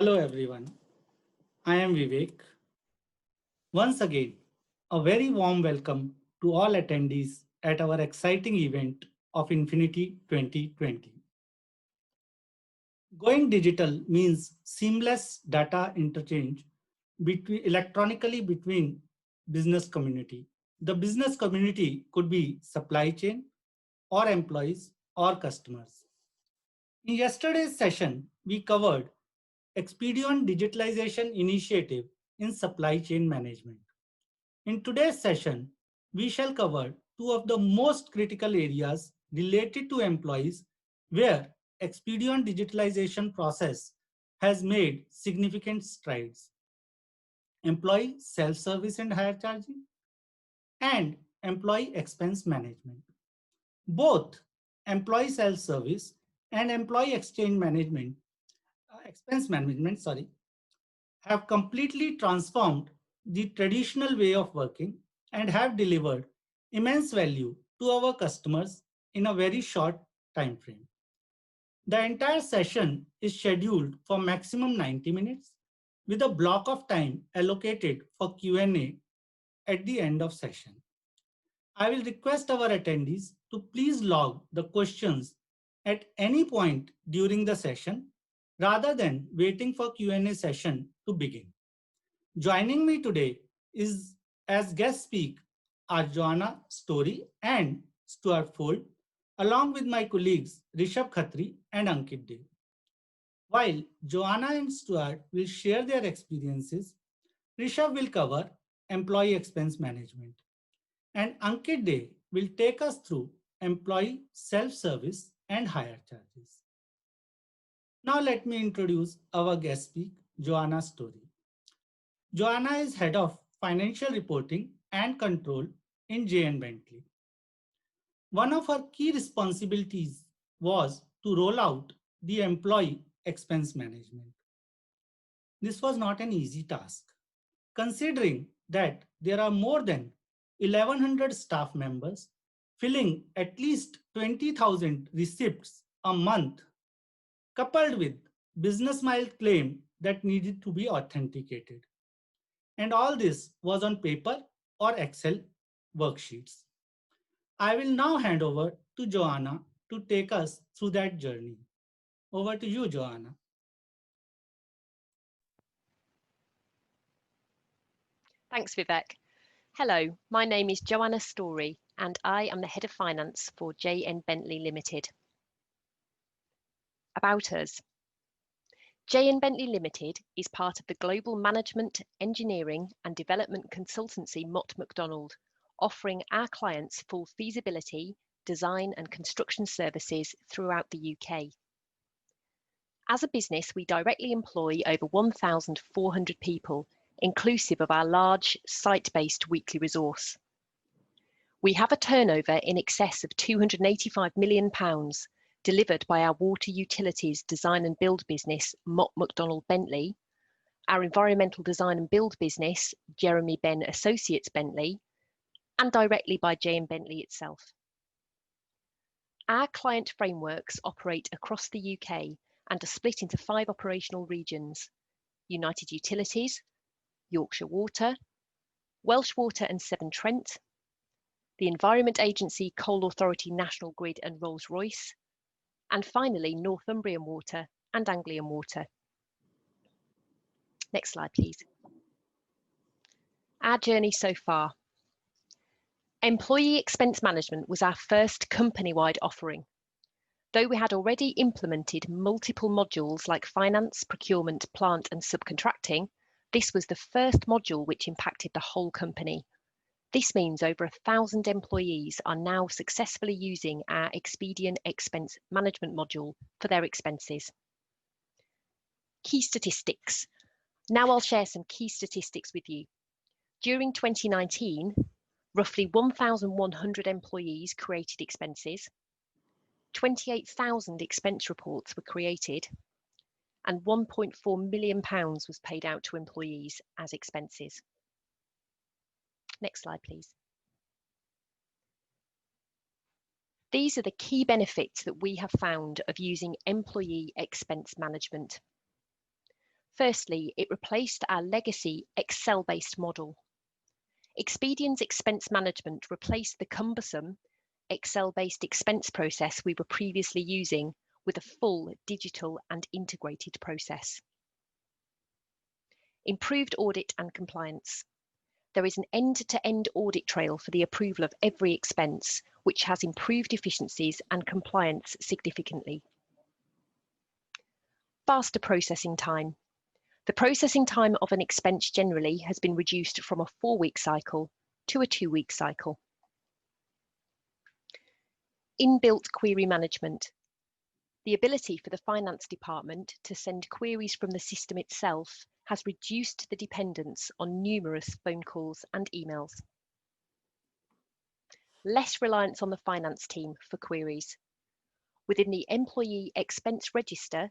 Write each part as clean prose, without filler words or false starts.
Hello everyone, I am Vivek. Once again, a very warm welcome to all attendees at our exciting event of Infinity 2020. Going digital means seamless data interchange electronically between business community. The business community could be supply chain or employees or customers. In yesterday's session, we covered Expedient Digitalization Initiative in Supply Chain Management. In today's session, we shall cover two of the most critical areas related to employees where Expedient digitalization process has made significant strides. Employee self-service and hire charging and employee expense management. Both employee self-service and employee expense management, have completely transformed the traditional way of working and have delivered immense value to our customers in a very short time frame. The entire session is scheduled for maximum 90 minutes with a block of time allocated for Q&A at the end of session. I will request our attendees to please log the questions at any point during the session rather than waiting for Q&A session to begin. Joining me today is as guest speak are Joanna Story and Stuart Fold, along with my colleagues Rishabh Khatri and Ankit Dev. While Joanna and Stuart will share their experiences, Rishabh will cover employee expense management and Ankit Dev will take us through employee self-service and hire charges. Now let me introduce our guest speak, Joanna Story. Joanna is head of financial reporting and control in J.N. Bentley. One of her key responsibilities was to roll out the employee expense management. This was not an easy task, considering that there are more than 1,100 staff members filling at least 20,000 receipts a month, coupled with business mile claim that needed to be authenticated. And all this was on paper or Excel worksheets. I will now hand over to Joanna to take us through that journey. Over to you, Joanna. Thanks, Vivek. Hello, my name is Joanna Story and I am the Head of Finance for J.N. Bentley Limited. About us. J.N. Bentley Limited is part of the global management, engineering and development consultancy Mott MacDonald, offering our clients full feasibility, design and construction services throughout the UK. As a business, we directly employ over 1,400 people, inclusive of our large site-based weekly resource. We have a turnover in excess of £285 million, delivered by our water utilities design and build business, Mott MacDonald Bentley, our environmental design and build business, Jeremy Benn Associates Bentley, and directly by J.N. Bentley itself. Our client frameworks operate across the UK and are split into 5 operational regions: United Utilities, Yorkshire Water, Welsh Water and Severn Trent, the Environment Agency, Coal Authority, National Grid and Rolls-Royce, and finally Northumbrian Water and Anglian Water. Next slide, please. Our journey so far. Employee expense management was our first company-wide offering. Though we had already implemented multiple modules like finance, procurement, plant and subcontracting, this was the first module which impacted the whole company. This means over 1,000 employees are now successfully using our Expedient Expense Management module for their expenses. Key statistics. Now I'll share some key statistics with you. During 2019, roughly 1,100 employees created expenses, 28,000 expense reports were created, and £1.4 million was paid out to employees as expenses. Next slide, please. These are the key benefits that we have found of using employee expense management. Firstly, it replaced our legacy Excel-based model. Expedien's expense management replaced the cumbersome Excel-based expense process we were previously using with a full digital and integrated process. Improved audit and compliance. There is an end-to-end audit trail for the approval of every expense, which has improved efficiencies and compliance significantly. Faster processing time. The processing time of an expense generally has been reduced from a 4-week cycle to a 2-week cycle. Inbuilt query management. The ability for the finance department to send queries from the system itself has reduced the dependence on numerous phone calls and emails. Less reliance on the finance team for queries. Within the employee expense register,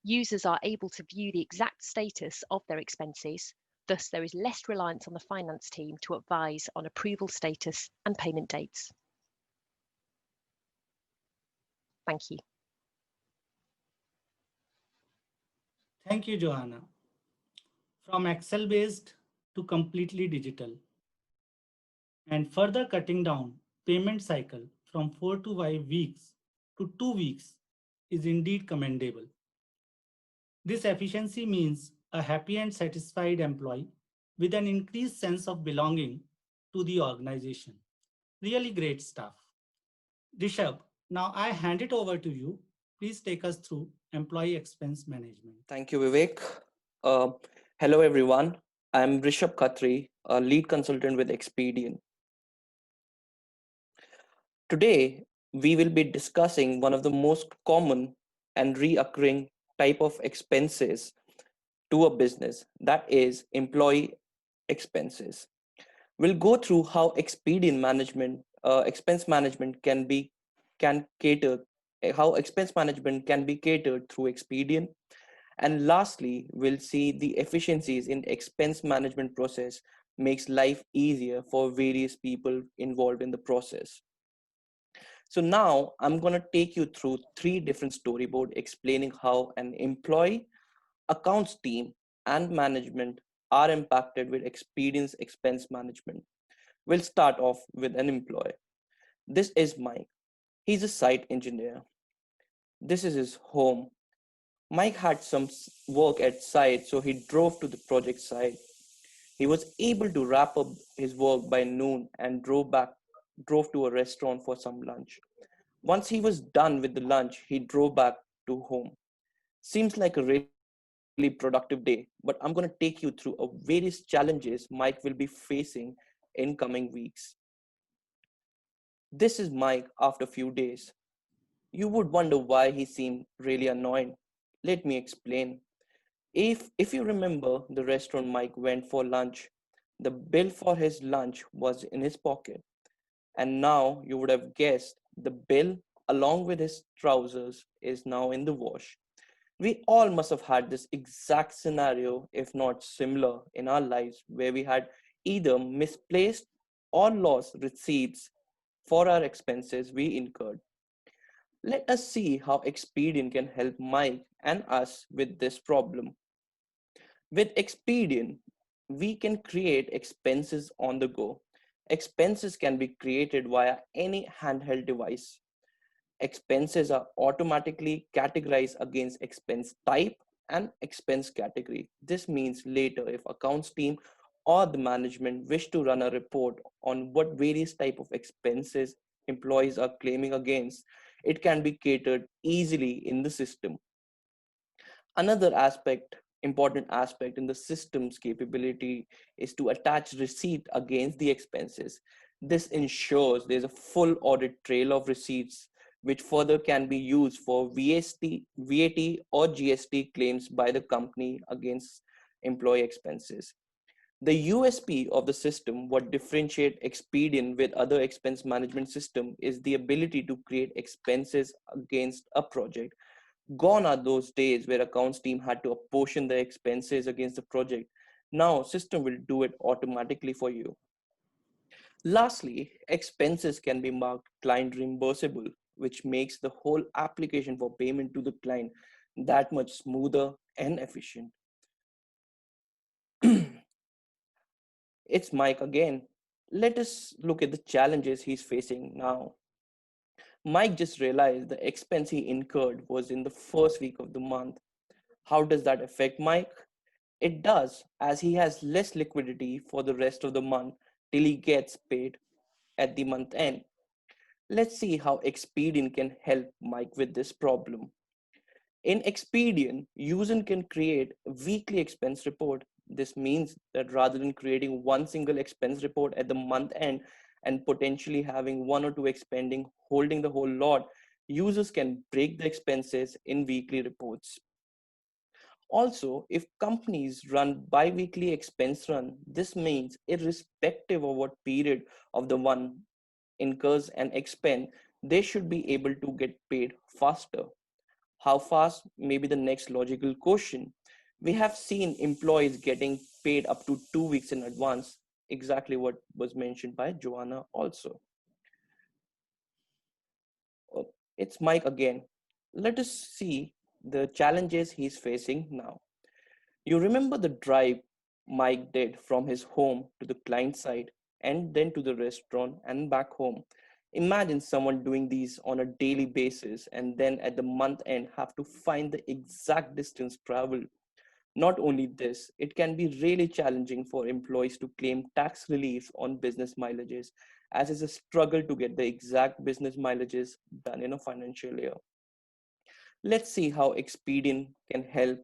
users are able to view the exact status of their expenses. Thus, there is less reliance on the finance team to advise on approval status and payment dates. Thank you. Thank you, Johanna. From Excel based to completely digital, and further cutting down payment cycle from 4 to 5 weeks to 2 weeks is indeed commendable. This efficiency means a happy and satisfied employee with an increased sense of belonging to the organization. Really great stuff. Rishabh, now I hand it over to you. Please take us through employee expense management. Thank you, Vivek. Uh, Hello, everyone. I'm Rishabh Khatri, a lead consultant with Expedient. Today, we will be discussing one of the most common and reoccurring type of expenses to a business, that is employee expenses. We'll go through how Expedient management, expense management can cater, how expense management can be catered through Expedient. And lastly, we'll see the efficiencies in expense management process makes life easier for various people involved in the process. So now I'm going to take you through three different storyboard explaining how an employee, accounts team, and management are impacted with experience expense management. We'll start off with an employee. This is Mike. He's a site engineer. This is his home. Mike had some work at site, so he drove to the project site. He was able to wrap up his work by noon and drove to a restaurant for some lunch. Once he was done with the lunch, he drove back to home. Seems like a really productive day, but I'm going to take you through a various challenges Mike will be facing in coming weeks. This is Mike after a few days. You would wonder why he seemed really annoyed. Let me explain. If you remember the restaurant Mike went for lunch, the bill for his lunch was in his pocket. And now you would have guessed the bill along with his trousers is now in the wash. We all must have had this exact scenario, if not similar, in our lives where we had either misplaced or lost receipts for our expenses we incurred. Let us see how Expedient can help Mike and us with this problem. With Expedient, we can create expenses on the go. Expenses can be created via any handheld device. Expenses are automatically categorized against expense type and expense category. This means later if accounts team or the management wish to run a report on what various type of expenses employees are claiming against, it can be catered easily in the system. Another important aspect in the system's capability is to attach receipt against the expenses. This ensures there's a full audit trail of receipts, which further can be used for VAT or GST claims by the company against employee expenses. The USP of the system, what differentiate Expedient with other expense management system, is the ability to create expenses against a project. Gone are those days where accounts team had to apportion the expenses against the project. Now system will do it automatically for you. Lastly, expenses can be marked client reimbursable, which makes the whole application for payment to the client that much smoother and efficient. It's Mike again. Let us look at the challenges he's facing now. Mike just realized the expense he incurred was in the first week of the month. How does that affect Mike? It does, as he has less liquidity for the rest of the month till he gets paid at the month end. Let's see how Expedient can help Mike with this problem. In Expedient, user can create a weekly expense report. This means that rather than creating one single expense report at the month end and potentially having one or two expending holding the whole lot, users can break the expenses in weekly reports. Also, if companies run bi-weekly expense run, this means irrespective of what period of the one incurs an expense, they should be able to get paid faster. How fast may be the next logical question. We have seen employees getting paid up to 2 weeks in advance, exactly what was mentioned by Joanna also. Oh, it's Mike again. Let us see the challenges he's facing now. You remember the drive Mike did from his home to the client site and then to the restaurant and back home. Imagine someone doing these on a daily basis and then at the month end have to find the exact distance traveled. Not only this, it can be really challenging for employees to claim tax relief on business mileages, as it's a struggle to get the exact business mileages done in a financial year. Let's see how Expedient can help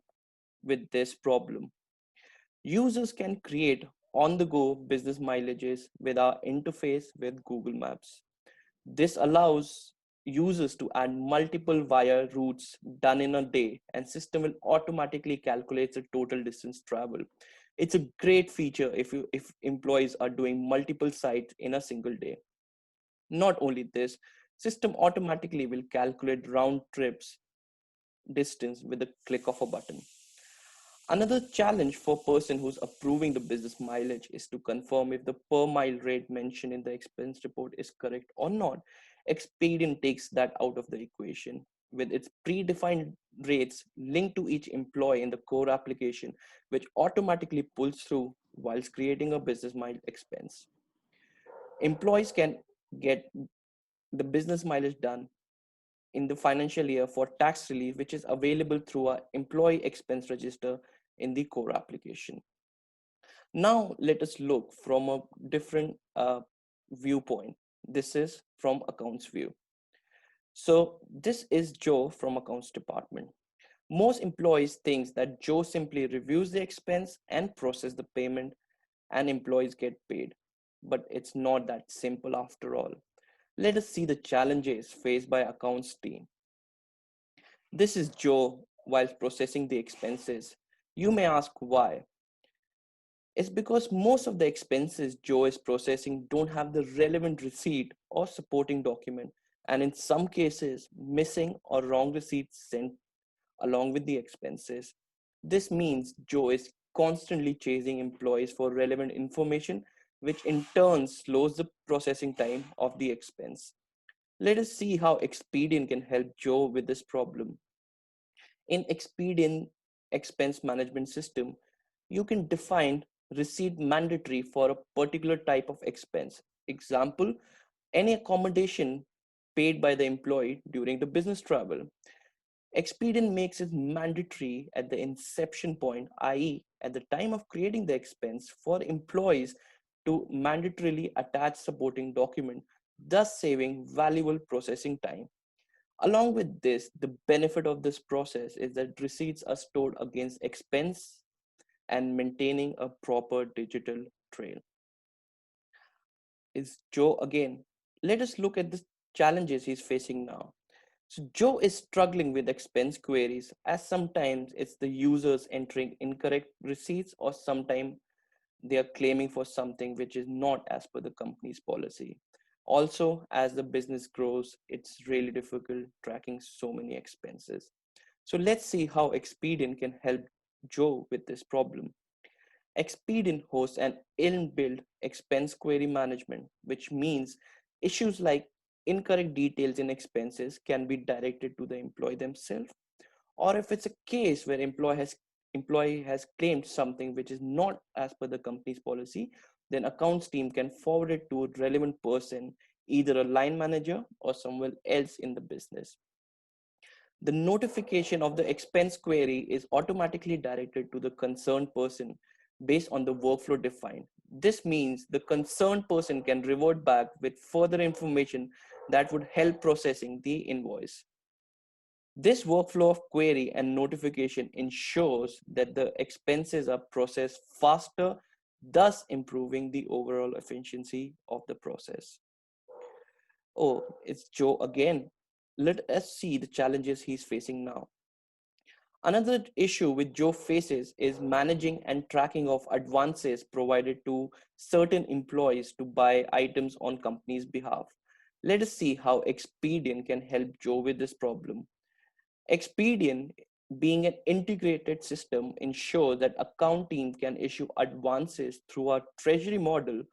with this problem. Users can create on the go business mileages with our interface with Google Maps. This allows users to add multiple via routes done in a day, and system will automatically calculate the total distance traveled. It's a great feature if employees are doing multiple sites in a single day. Not only this, system automatically will calculate round trips distance with the click of a button. Another challenge for a person who's approving the business mileage is to confirm if the per mile rate mentioned in the expense report is correct or not. Expedient takes that out of the equation with its predefined rates linked to each employee in the core application, which automatically pulls through whilst creating a business mile expense. Employees can get the business mileage done in the financial year for tax relief, which is available through our employee expense register in the core application. Now, let us look from a different viewpoint. This is from accounts view. So this is Joe from accounts department. Most employees think that Joe simply reviews the expense and process the payment and employees get paid. But it's not that simple after all. Let us see the challenges faced by accounts team. This is Joe while processing the expenses. You may ask why. It's because most of the expenses Joe is processing don't have the relevant receipt or supporting document, and in some cases, missing or wrong receipts sent along with the expenses. This means Joe is constantly chasing employees for relevant information, which in turn slows the processing time of the expense. Let us see how Expedient can help Joe with this problem. In Expedient expense management system, you can define receipt mandatory for a particular type of expense. Example, any accommodation paid by the employee during the business travel. Expedient makes it mandatory at the inception point, i.e., at the time of creating the expense for employees to mandatorily attach supporting document, thus saving valuable processing time. Along with this, the benefit of this process is that receipts are stored against expense and maintaining a proper digital trail. Is Joe again. Let us look at the challenges he's facing now. So Joe is struggling with expense queries as sometimes it's the users entering incorrect receipts or sometimes they are claiming for something which is not as per the company's policy. Also, as the business grows, it's really difficult tracking so many expenses. So let's see how Expedient can help Joe with this problem. Expedient hosts an inbuilt expense query management, which means issues like incorrect details in expenses can be directed to the employee themselves, or if it's a case where employee has claimed something which is not as per the company's policy, then accounts team can forward it to a relevant person, either a line manager or someone else in the business. The notification of the expense query is automatically directed to the concerned person based on the workflow defined. This means the concerned person can revert back with further information that would help processing the invoice. This workflow of query and notification ensures that the expenses are processed faster, thus improving the overall efficiency of the process. Oh, it's Joe again. Let us see the challenges he's facing now. Another issue which Joe faces is managing and tracking of advances provided to certain employees to buy items on company's behalf. Let us see how Expedient can help Joe with this problem. Expedient, being an integrated system, ensures that account team can issue advances through our treasury model,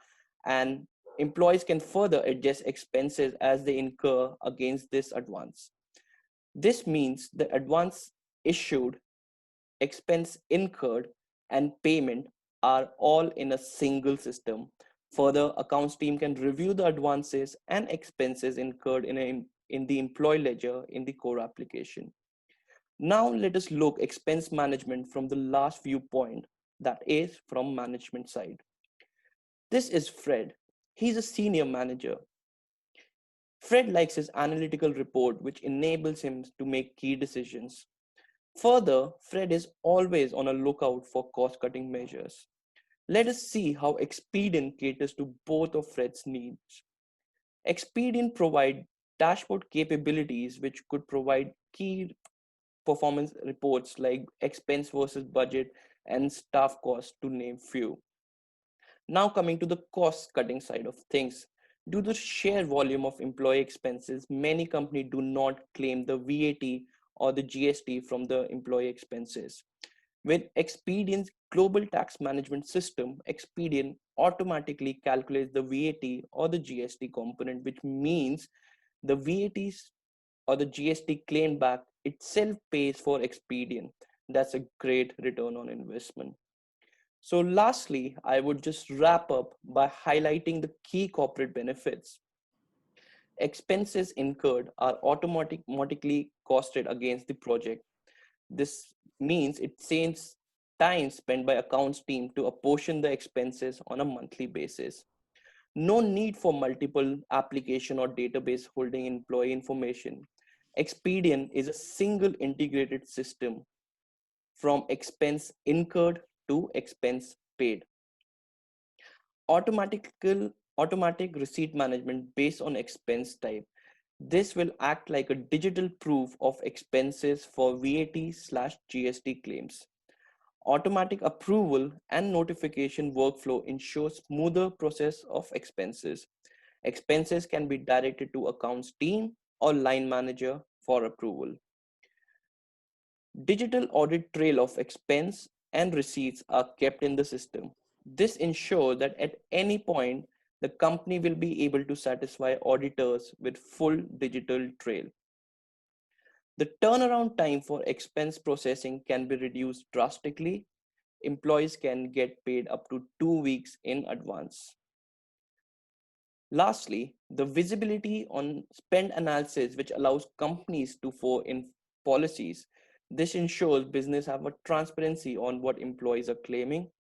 and employees can further adjust expenses as they incur against this advance. This means the advance issued, expense incurred, and payment are all in a single system. Further, accounts team can review the advances and expenses incurred in the employee ledger in the core application. Now let us look expense management from the last viewpoint, that is from management side. This is Fred. He's a senior manager. Fred likes his analytical report, which enables him to make key decisions. Further, Fred is always on a lookout for cost cutting measures. Let us see how Expedient caters to both of Fred's needs. Expedient provide dashboard capabilities which could provide key performance reports like expense versus budget and staff cost, to name few. Now coming to the cost cutting side of things. Due to the sheer volume of employee expenses, many companies do not claim the VAT or the GST from the employee expenses. With Expedient's global tax management system, Expedient automatically calculates the VAT or the GST component, which means the VAT or the GST claimed back itself pays for Expedient. That's a great return on investment. So, lastly, I would just wrap up by highlighting the key corporate benefits. Expenses incurred are automatically costed against the project. This means it saves time spent by accounts team to apportion the expenses on a monthly basis. No need for multiple application or database holding employee information. Expedient is a single integrated system from expense incurred to expense paid. Automatic receipt management based on expense type. This will act like a digital proof of expenses for VAT/GST claims. Automatic approval and notification workflow ensures smoother process of expenses. Expenses can be directed to accounts team or line manager for approval. Digital audit trail of expense and receipts are kept in the system. This ensures that at any point, the company will be able to satisfy auditors with full digital trail. The turnaround time for expense processing can be reduced drastically. Employees can get paid up to 2 weeks in advance. Lastly, the visibility on spend analysis, which allows companies to for in policies. This ensures business have a transparency on what employees are claiming.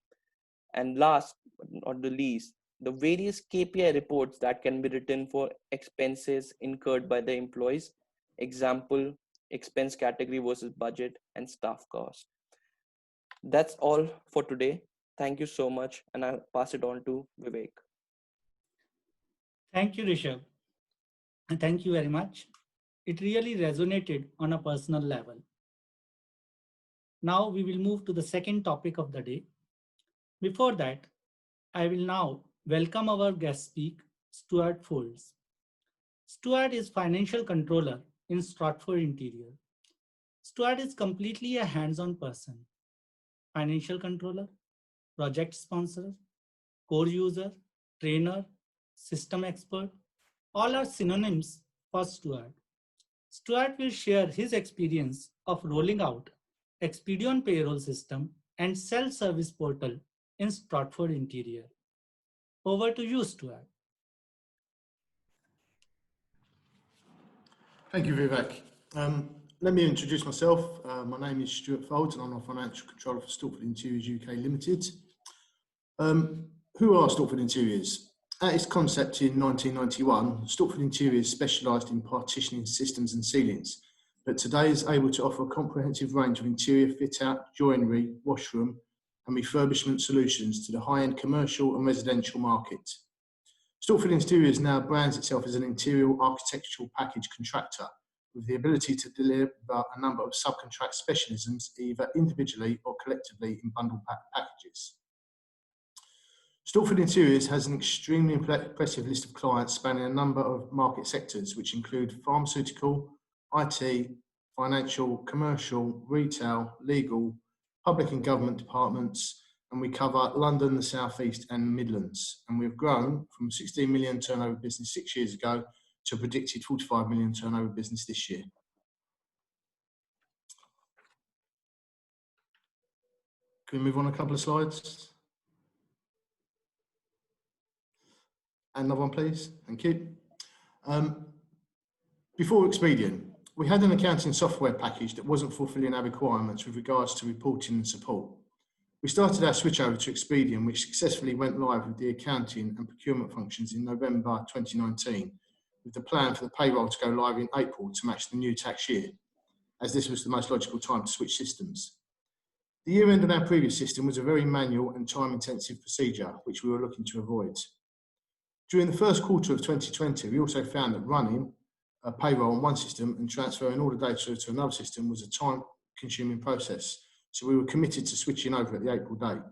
And last but not the least, the various KPI reports that can be written for expenses incurred by the employees. Example, expense category versus budget and staff cost. That's all for today. Thank you so much, and I'll pass it on to Vivek. Thank you, Rishabh. And thank you very much. It really resonated on a personal level. Now we will move to the second topic of the day. Before that, I will now welcome our guest speaker, Stuart Folds. Stuart is financial controller in Stratford Interior. Stuart is completely a hands-on person. Financial controller, project sponsor, core user, trainer, system expert, all are synonyms for Stuart. Stuart will share his experience of rolling out Expedion payroll system and self-service portal in Stratford Interior. Over to you, Stuart. Thank you, Vivek. Let me introduce myself. My name is Stuart Folds and I'm a financial controller for Storytime Interiors UK Limited. Who are Storytime Interiors? At its concept in 1991, Storytime Interiors specialised in partitioning systems and ceilings, but today is able to offer a comprehensive range of interior fit-out, joinery, washroom and refurbishment solutions to the high-end commercial and residential market. Storytime Interiors now brands itself as an interior architectural package contractor with the ability to deliver a number of subcontract specialisms either individually or collectively in bundle packages. Storytime Interiors has an extremely impressive list of clients spanning a number of market sectors, which include pharmaceutical, IT, financial, commercial, retail, legal, public and government departments, and we cover London, the South East and the Midlands. And we've grown from 16 million turnover business 6 years ago to a predicted 45 million turnover business this year. Can we move on a couple of slides? Another one, please. Thank you. Before Expedient, we had an accounting software package that wasn't fulfilling our requirements with regards to reporting and support. We started our switch over to Expedient, which successfully went live with the accounting and procurement functions in November 2019, with the plan for the payroll to go live in April to match the new tax year, as this was the most logical time to switch systems. The year end on our previous system was a very manual and time-intensive procedure, which we were looking to avoid. During the first quarter of 2020, we also found that running a payroll on one system and transferring all the data to another system was a time-consuming process, so we were committed to switching over at the April date.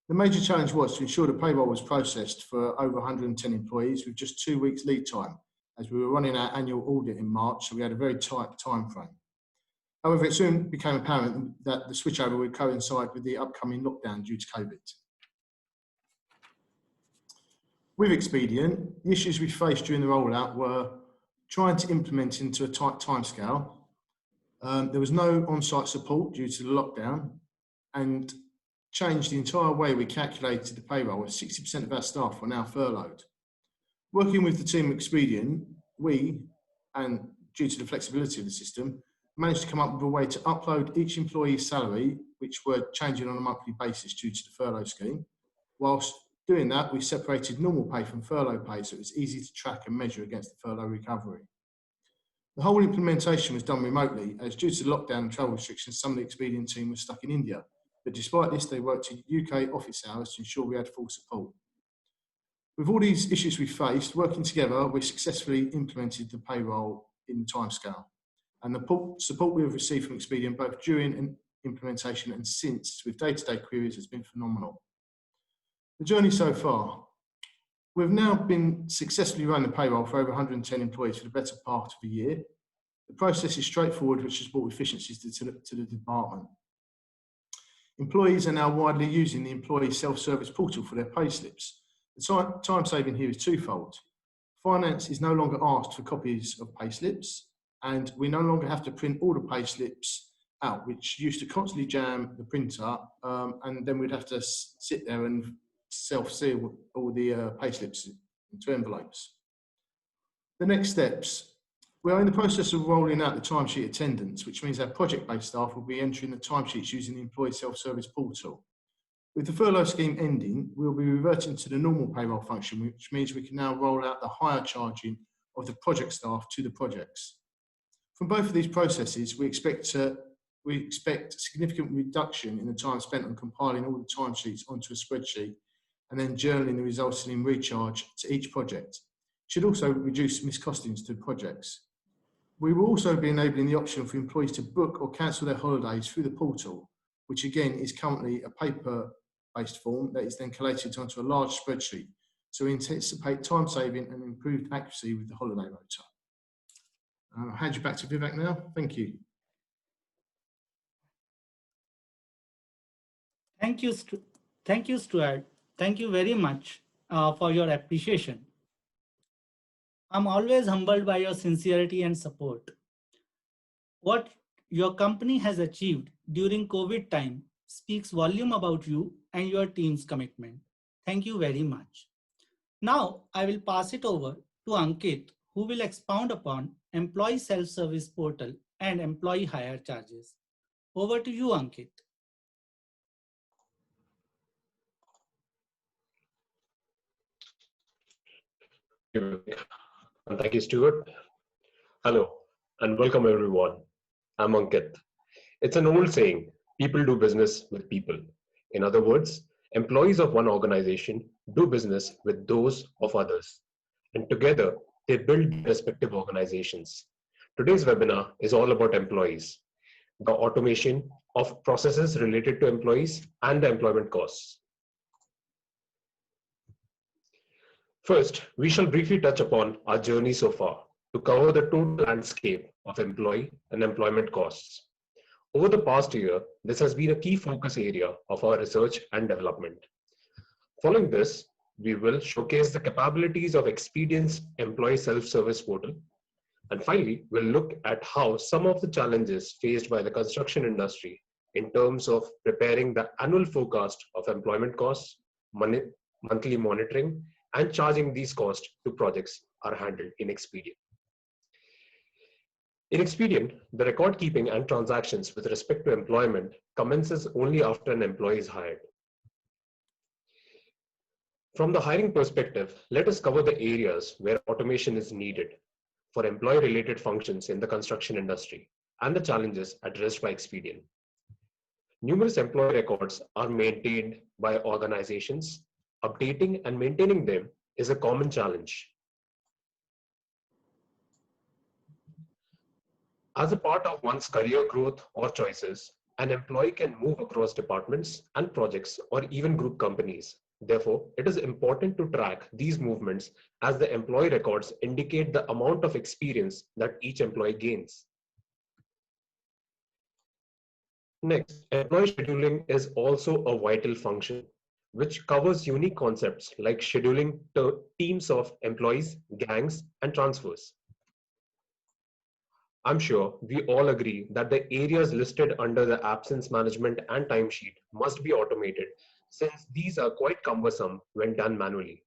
The major challenge was to ensure the payroll was processed for over 110 employees with just 2 weeks lead time, as we were running our annual audit in March, so we had a very tight time frame. However, it soon became apparent that the switchover would coincide with the upcoming lockdown due to COVID. With Expedient, the issues we faced during the rollout were trying to implement into a tight timescale. There was no on-site support due to the lockdown, and changed the entire way we calculated the payroll, as 60% of our staff were now furloughed. Working with the team at Expedient, we, and due to the flexibility of the system, managed to come up with a way to upload each employee's salary, which were changing on a monthly basis due to the furlough scheme. Whilst doing that, we separated normal pay from furlough pay, so it was easy to track and measure against the furlough recovery. The whole implementation was done remotely, as due to the lockdown and travel restrictions, some of the Expedient team was stuck in India. But despite this, they worked in UK office hours to ensure we had full support. With all these issues we faced, working together, we successfully implemented the payroll in the timescale. And the support we have received from Expedient both during implementation and since with day-to-day queries has been phenomenal. The journey so far. We've now been successfully running the payroll for over 110 employees for the better part of a year. The process is straightforward, which has brought efficiencies to the department. Employees are now widely using the employee self-service portal for their payslips. The time saving here is twofold. Finance is no longer asked for copies of payslips, and we no longer have to print all the payslips out, which used to constantly jam the printer, and then we'd have to sit there and self-seal all the payslips into envelopes. The next steps. We are in the process of rolling out the timesheet attendance, which means our project-based staff will be entering the timesheets using the employee self-service portal. With the furlough scheme ending, we will be reverting to the normal payroll function, which means we can now roll out the higher charging of the project staff to the projects. From both of these processes, we expect significant reduction in the time spent on compiling all the timesheets onto a spreadsheet and then journaling the results in recharge to each project. It should also reduce miscostings to projects. We will also be enabling the option for employees to book or cancel their holidays through the portal, which again is currently a paper-based form that is then collated onto a large spreadsheet. So we anticipate time saving and improved accuracy with the holiday rota. I'll hand you back to Vivek now. Thank you. Thank you, Stuart. Thank you very much for your appreciation. I'm always humbled by your sincerity and support. What your company has achieved during COVID time speaks volume about you and your team's commitment. Thank you very much. Now I will pass it over to Ankit, who will expound upon employee self-service portal and employee hire charges. Over to you, Ankit. Thank you, Vivek. And thank you, Stuart. Hello, and welcome everyone. I'm Ankit. It's an old saying, people do business with people. In other words, employees of one organization do business with those of others. And together, they build their respective organizations. Today's webinar is all about employees, the automation of processes related to employees and the employment costs. First, we shall briefly touch upon our journey so far to cover the total landscape of employee and employment costs. Over the past year, this has been a key focus area of our research and development. Following this, we will showcase the capabilities of Expedient's employee self-service portal. And finally, we'll look at how some of the challenges faced by the construction industry in terms of preparing the annual forecast of employment costs, monthly monitoring, and charging these costs to projects are handled in Expedient. In Expedient, the record keeping and transactions with respect to employment commences only after an employee is hired. From the hiring perspective, let us cover the areas where automation is needed for employee-related functions in the construction industry and the challenges addressed by Expedient. Numerous employee records are maintained by organizations. Updating and maintaining them is a common challenge. As a part of one's career growth or choices, an employee can move across departments and projects or even group companies. Therefore, it is important to track these movements as the employee records indicate the amount of experience that each employee gains. Next, employee scheduling is also a vital function, which covers unique concepts like scheduling teams of employees, gangs, and transfers. I'm sure we all agree that the areas listed under the absence management and timesheet must be automated, since these are quite cumbersome when done manually.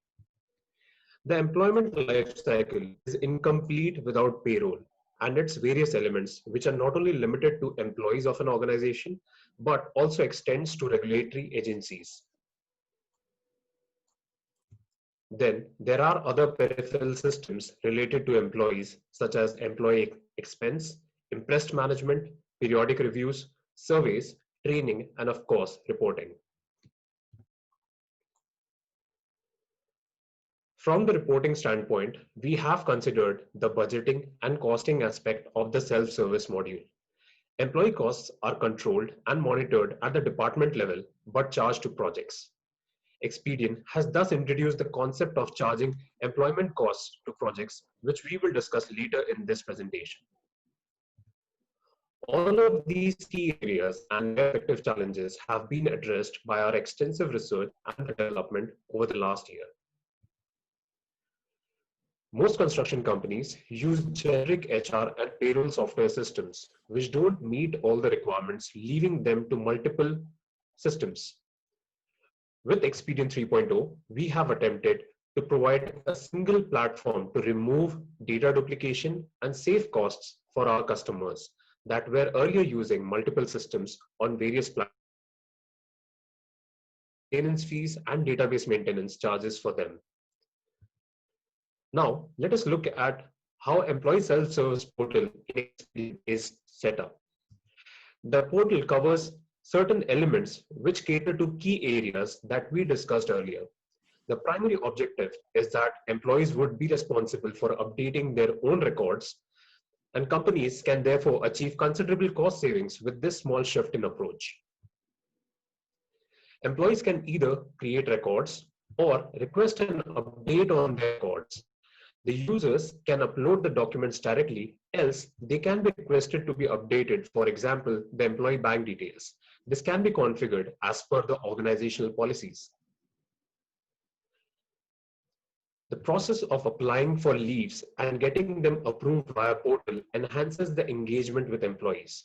The employment life cycle is incomplete without payroll and its various elements, which are not only limited to employees of an organization, but also extends to regulatory agencies. Then there are other peripheral systems related to employees, such as employee expense, imprest management, periodic reviews, surveys, training, and of course, reporting. From the reporting standpoint, we have considered the budgeting and costing aspect of the self-service module. Employee costs are controlled and monitored at the department level, but charged to projects. Expedient has thus introduced the concept of charging employment costs to projects, which we will discuss later in this presentation. All of these key areas and their effective challenges have been addressed by our extensive research and development over the last year. Most construction companies use generic HR and payroll software systems, which don't meet all the requirements, leaving them to multiple systems. With Expedient 3.0, we have attempted to provide a single platform to remove data duplication and save costs for our customers that were earlier using multiple systems on various platforms. Maintenance fees and database maintenance charges for them. Now, let us look at how employee self-service portal is set up. The portal covers certain elements which cater to key areas that we discussed earlier. The primary objective is that employees would be responsible for updating their own records, and companies can therefore achieve considerable cost savings with this small shift in approach. Employees can either create records or request an update on their records. The users can upload the documents directly, else they can be requested to be updated, for example, the employee bank details. This can be configured as per the organizational policies. The process of applying for leaves and getting them approved via portal enhances the engagement with employees.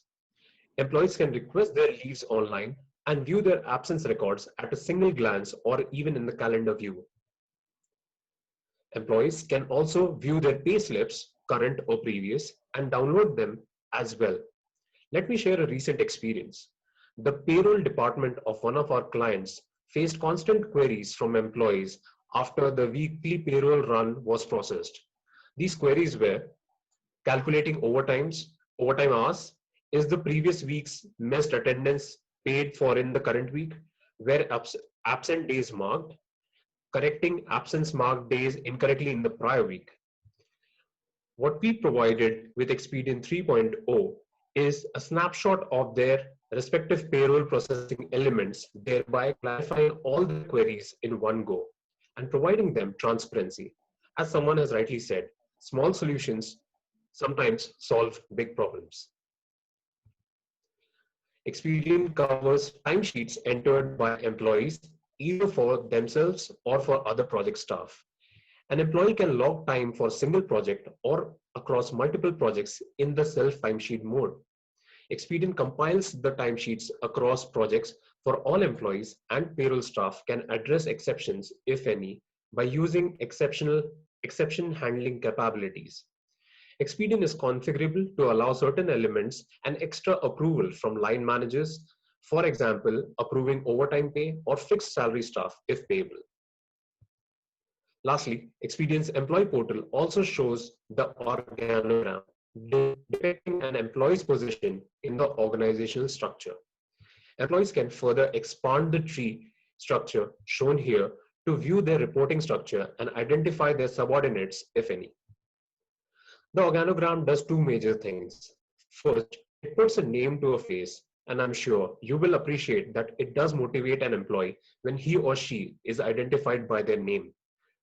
Employees can request their leaves online and view their absence records at a single glance or even in the calendar view. Employees can also view their pay slips, current or previous, and download them as well. Let me share a recent experience. The payroll department of one of our clients faced constant queries from employees after the weekly payroll run was processed. These queries were calculating overtime hours, is the previous week's missed attendance paid for in the current week, were absent days marked, correcting absence marked days incorrectly in the prior week. What we provided with Expedient 3.0 is a snapshot of their respective payroll processing elements, thereby clarifying all the queries in one go and providing them transparency. As someone has rightly said, small solutions sometimes solve big problems. Expedient covers timesheets entered by employees either for themselves or for other project staff. An employee can log time for a single project or across multiple projects in the self-timesheet mode. Expedient compiles the timesheets across projects for all employees, and payroll staff can address exceptions, if any, by using exception handling capabilities. Expedient is configurable to allow certain elements and extra approval from line managers, for example, approving overtime pay or fixed salary staff if payable. Lastly, Expedient's employee portal also shows the organogram, depicting an employee's position in the organizational structure. Employees can further expand the tree structure shown here to view their reporting structure and identify their subordinates, if any. The organogram does two major things. First, it puts a name to a face, and I'm sure you will appreciate that it does motivate an employee when he or she is identified by their name.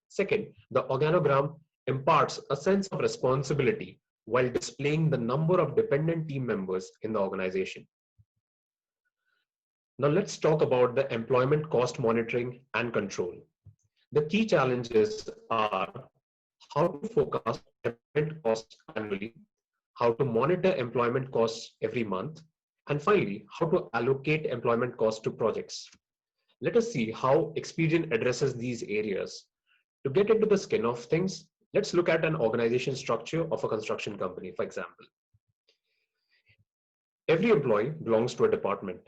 Second, the organogram imparts a sense of responsibility while displaying the number of dependent team members in the organization. Now let's talk about the employment cost monitoring and control. The key challenges are how to forecast employment costs annually, how to monitor employment costs every month, and finally, how to allocate employment costs to projects. Let us see how Expedient addresses these areas. To get into the skin of things, let's look at an organization structure of a construction company, for example. Every employee belongs to a department,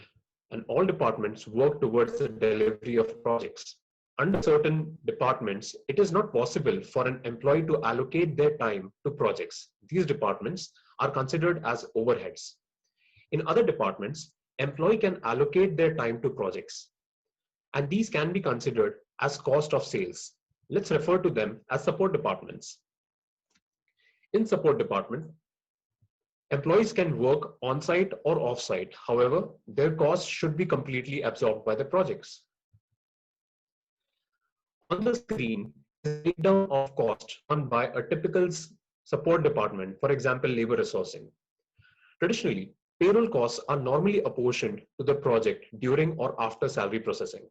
and all departments work towards the delivery of projects. Under certain departments, it is not possible for an employee to allocate their time to projects. These departments are considered as overheads. In other departments, employee can allocate their time to projects, and these can be considered as cost of sales. Let's refer to them as support departments. In support department, employees can work on-site or off-site. However, their costs should be completely absorbed by the projects. On the screen is a breakdown of cost done by a typical support department, for example, labor resourcing. Traditionally, payroll costs are normally apportioned to the project during or after salary processing.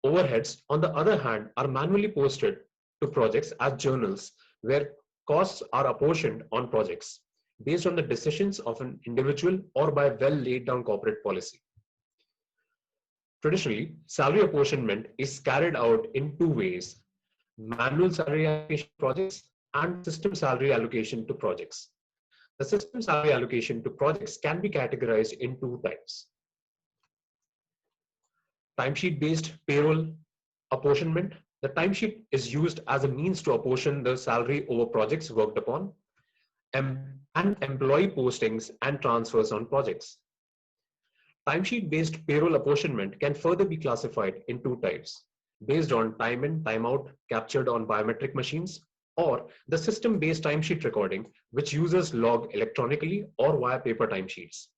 Overheads, on the other hand, are manually posted to projects as journals where costs are apportioned on projects based on the decisions of an individual or by well laid down corporate policy. Traditionally, salary apportionment is carried out in two ways: manual salary allocation to projects and system salary allocation to projects. The system salary allocation to projects can be categorized in two types: timesheet-based payroll apportionment. The timesheet is used as a means to apportion the salary over projects worked upon, and employee postings and transfers on projects. Timesheet-based payroll apportionment can further be classified in two types: based on time in, time out captured on biometric machines, or the system-based timesheet recording, which users log electronically or via paper timesheets.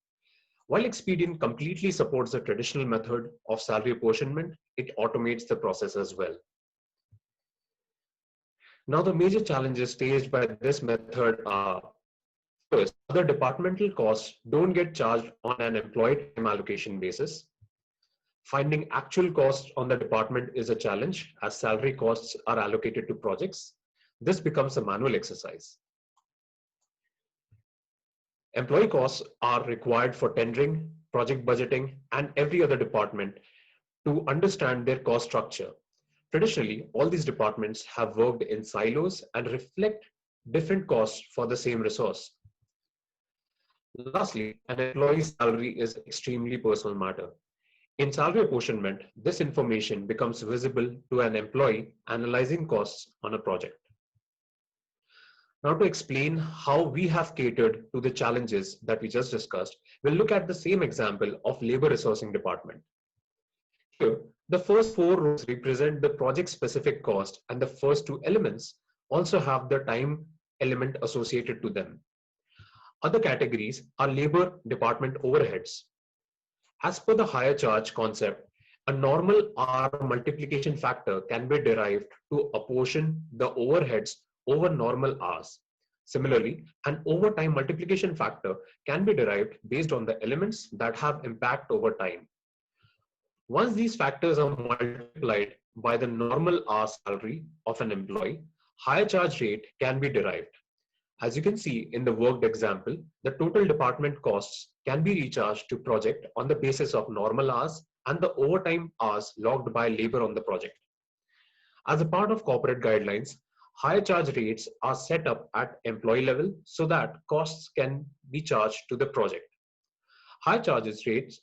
While Expedient completely supports the traditional method of salary apportionment, it automates the process as well. Now, the major challenges faced by this method are: first, other departmental costs don't get charged on an employee time allocation basis. Finding actual costs on the department is a challenge, as salary costs are allocated to projects. This becomes a manual exercise. Employee costs are required for tendering, project budgeting, and every other department to understand their cost structure. Traditionally, all these departments have worked in silos and reflect different costs for the same resource. Lastly, an employee's salary is extremely personal matter. In salary apportionment, this information becomes visible to an employee analyzing costs on a project. Now, to explain how we have catered to the challenges that we just discussed, we'll look at the same example of labor resourcing department. Here, the first four rows represent the project-specific cost, and the first two elements also have the time element associated to them. Other categories are labor department overheads. As per the higher charge concept, a normal hour multiplication factor can be derived to apportion the overheads over normal hours. Similarly, an overtime multiplication factor can be derived based on the elements that have impact over time. Once these factors are multiplied by the normal hour salary of an employee, higher charge rate can be derived. As you can see in the worked example, the total department costs can be recharged to project on the basis of normal hours and the overtime hours logged by labor on the project. As a part of corporate guidelines, higher charge rates are set up at employee level so that costs can be charged to the project. High charges rates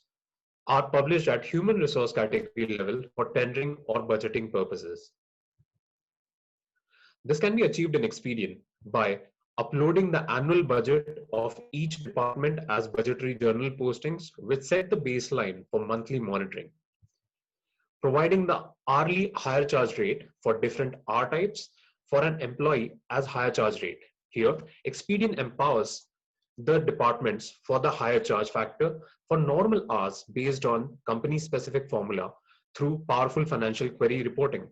are published at human resource category level for tendering or budgeting purposes. This can be achieved in Expedient by uploading the annual budget of each department as budgetary journal postings, which set the baseline for monthly monitoring. Providing the hourly higher charge rate for different hour types for an employee as higher charge rate. Here, Expedient empowers the departments for the higher charge factor for normal hours based on company specific formula through powerful financial query reporting.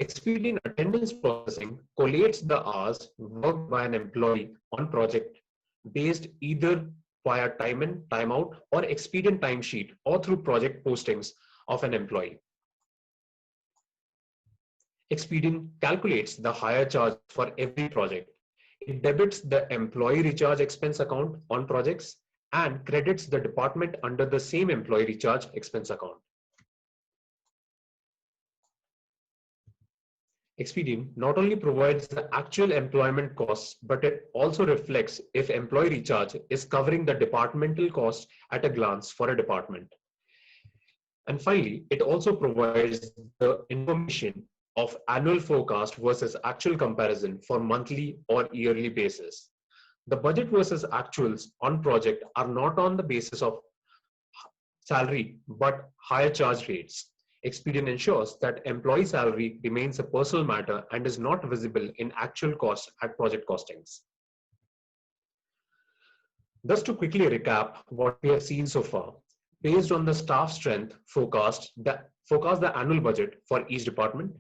Expedient attendance processing collates the hours worked by an employee on project based either via time in, time out, or Expedient timesheet, or through project postings of an employee. Expedient calculates the higher charge for every project. It debits the employee recharge expense account on projects and credits the department under the same employee recharge expense account. Expedient not only provides the actual employment costs, but it also reflects if employee recharge is covering the departmental costs at a glance for a department. And finally, it also provides the information of annual forecast versus actual comparison for monthly or yearly basis. The budget versus actuals on project are not on the basis of salary, but higher charge rates. Expedient ensures that employee salary remains a personal matter and is not visible in actual costs at project costings. Thus, to quickly recap what we have seen so far, based on the staff strength forecast the annual budget for each department,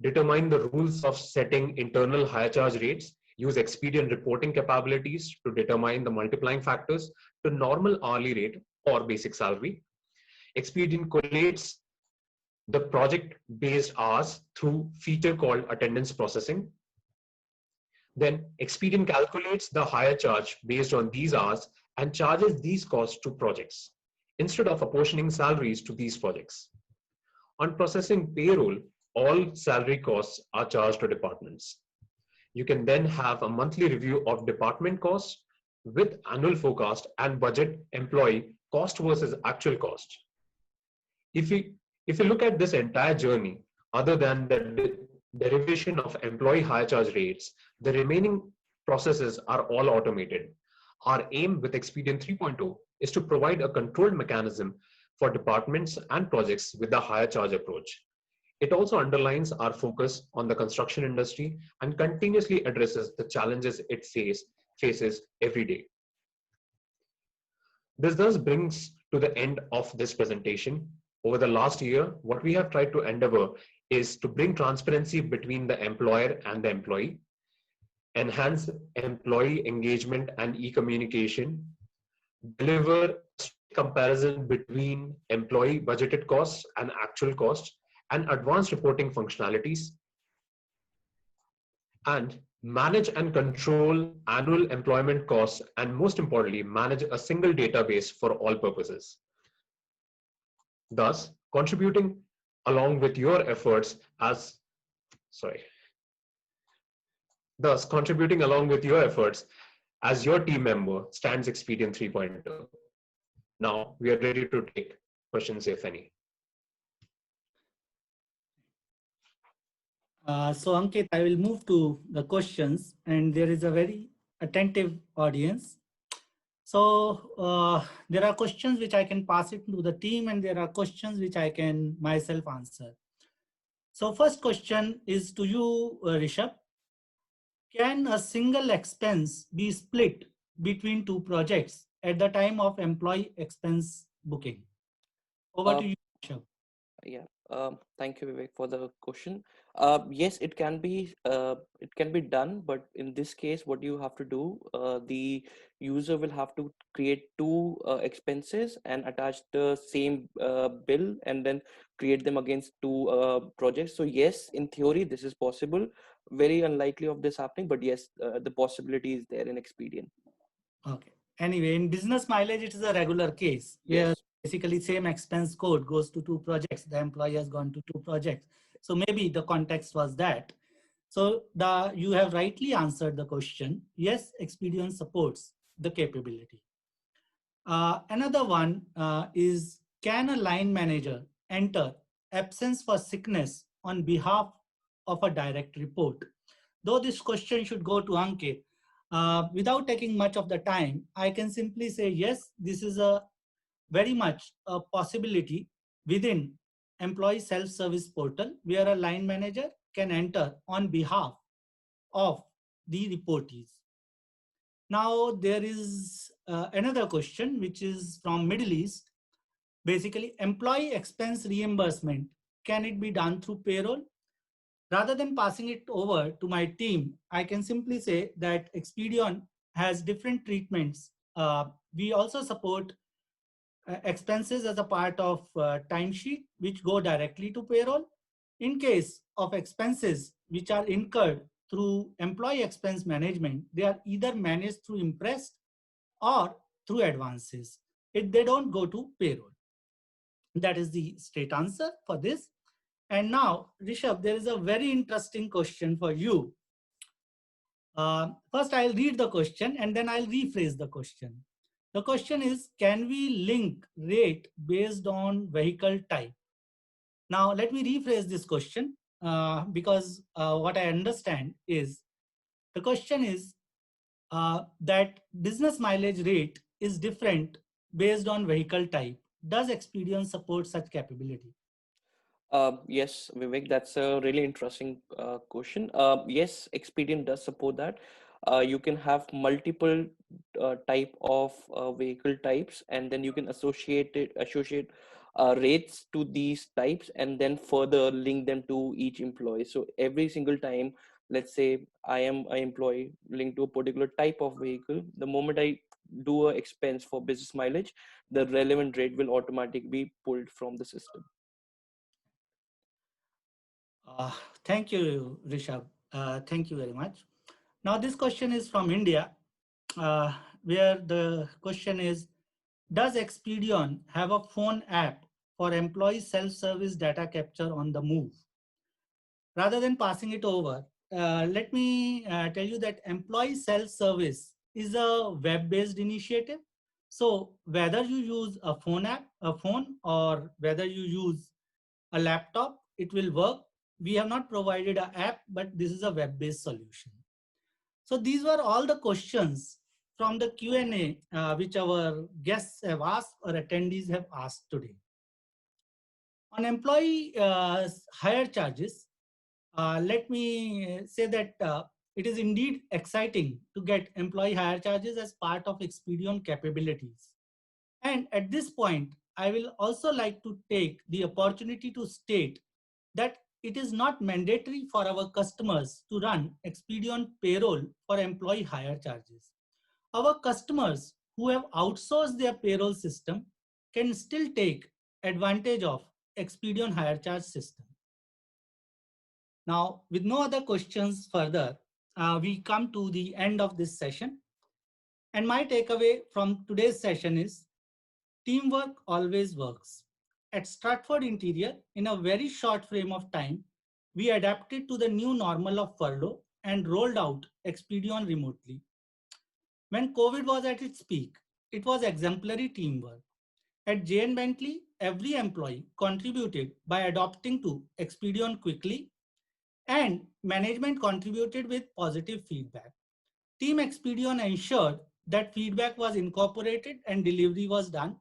determine the rules of setting internal higher charge rates, use Expedient reporting capabilities to determine the multiplying factors to normal hourly rate or basic salary. Expedient collates the project-based hours through feature called attendance processing. Then Expedient calculates the higher charge based on these hours and charges these costs to projects instead of apportioning salaries to these projects. On processing payroll, all salary costs are charged to departments. You can then have a monthly review of department costs with annual forecast and budget employee cost versus actual cost. If you look at this entire journey, other than the derivation of employee higher charge rates, the remaining processes are all automated. Our aim with Expedient 3.0 is to provide a controlled mechanism for departments and projects with the higher charge approach. It also underlines our focus on the construction industry and continuously addresses the challenges it faces every day. This thus brings to the end of this presentation. Over the last year, what we have tried to endeavor is to bring transparency between the employer and the employee, enhance employee engagement and e-communication, deliver a comparison between employee budgeted costs and actual costs, and advanced reporting functionalities, and manage and control annual employment costs, and most importantly, manage a single database for all purposes. Thus, along with your efforts as, sorry, thus contributing along with your efforts as your team member stands Expedient 3.0. Now we are ready to take questions, if any. So Ankit, I will move to the questions, and there is a very attentive audience. So there are questions which I can pass it to the team, and there are questions which I can myself answer. So first question is to you, Rishabh. Can a single expense be split between two projects at the time of employee expense booking? Over to Uh, you, Rishabh. Yeah, thank you, Vivek, for the question. Yes, it can be done, but in this case, what you have to do, the user will have to create two expenses and attach the same bill, and then create them against two projects. So yes, in theory, this is possible. Very unlikely of this happening, but yes, the possibility is there in Expedient. Okay. Anyway, in business mileage, it is a regular case where Yes. basically same expense code goes to two projects. The employee has gone to two projects. So maybe the context was that. So you have rightly answered the question. Yes, Expedient supports the capability. Another one is, can a line manager enter absence for sickness on behalf of a direct report? Though this question should go to Ankit, without taking much of the time, I can simply say yes, this is a very much a possibility within employee self-service portal where a line manager can enter on behalf of the reportees. Now there is another question which is from Middle East. Basically, employee expense reimbursement, can it be done through payroll? Rather than passing it over to my team, I can simply say that Expedient has different treatments. We also support expenses as a part of timesheet, which go directly to payroll. In case of expenses which are incurred through employee expense management, they are either managed through Impressed or through advances. They don't go to payroll. That is the straight answer for this. And now, Rishabh, there is a very interesting question for you. First, I'll read the question and then I'll rephrase the question. The question is, can we link rate based on vehicle type? Now, let me rephrase this question because what I understand is the question is that business mileage rate is different based on vehicle type. Does Experience support such capability? Yes, Vivek, that's a really interesting question. Yes, Expedient does support that. You can have multiple type of vehicle types, and then you can associate rates to these types, and then further link them to each employee. So every single time, let's say I am an employee linked to a particular type of vehicle, the moment I do a expense for business mileage, the relevant rate will automatically be pulled from the system. Uh, Thank you, Rishabh. Thank you very much. Now, this question is from India, where the question is, does Expedion have a phone app for employee self-service data capture on the move? Rather than passing it over, let me tell you that employee self-service is a web-based initiative. So whether you use a phone, or whether you use a laptop, it will work. We have not provided an app, but this is a web-based solution. So these were all the questions from the Q&A which our guests have asked or attendees have asked today. On employee hire charges, let me say that it is indeed exciting to get employee hire charges as part of Expedient capabilities. And at this point, I will also like to take the opportunity to state that it is not mandatory for our customers to run Expedient payroll for employee hire charges. Our customers who have outsourced their payroll system can still take advantage of Expedient hire charge system. Now, with no other questions further, we come to the end of this session. And my takeaway from today's session is teamwork always works. At Stratford Interior, in a very short frame of time, we adapted to the new normal of furlough and rolled out Expedion remotely. When COVID was at its peak, it was exemplary teamwork. At JN Bentley, every employee contributed by adopting to Expedion quickly, and management contributed with positive feedback. Team Expedion ensured that feedback was incorporated and delivery was done.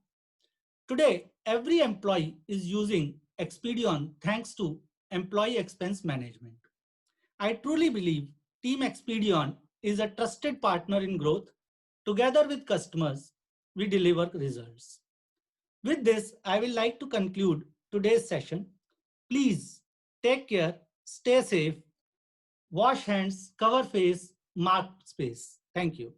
Today, every employee is using Expedion thanks to employee expense management. I truly believe Team Expedion is a trusted partner in growth. Together with customers, we deliver results. With this, I will like to conclude today's session. Please take care, stay safe, wash hands, cover face, mark space. Thank you.